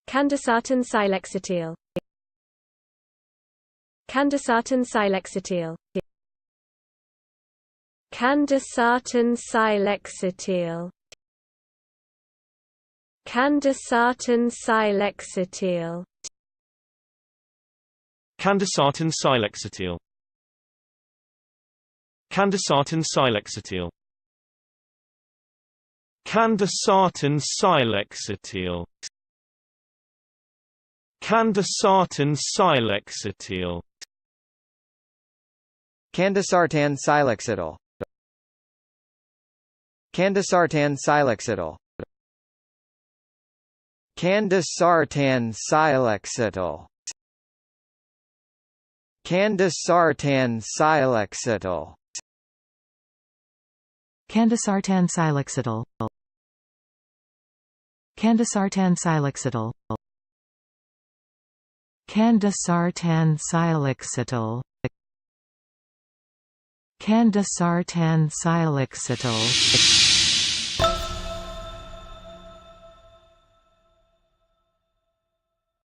Candesartan Cilexetil. Candesartan Cilexetil. Candesartan Cilexetil. Candesartan Cilexetil. Candesartan Cilexetil. Candesartan Cilexetil. Candesartan Cilexetil. Candesartan Cilexetil. Candesartan Cilexetil. Candesartan Cilexetil. Candesartan Cilexetil. Candesartan Cilexetil. Candesartan Cilexetil. Candesartan Cilexetil. Candesartan Cilexetil. Candesartan Cilexetil.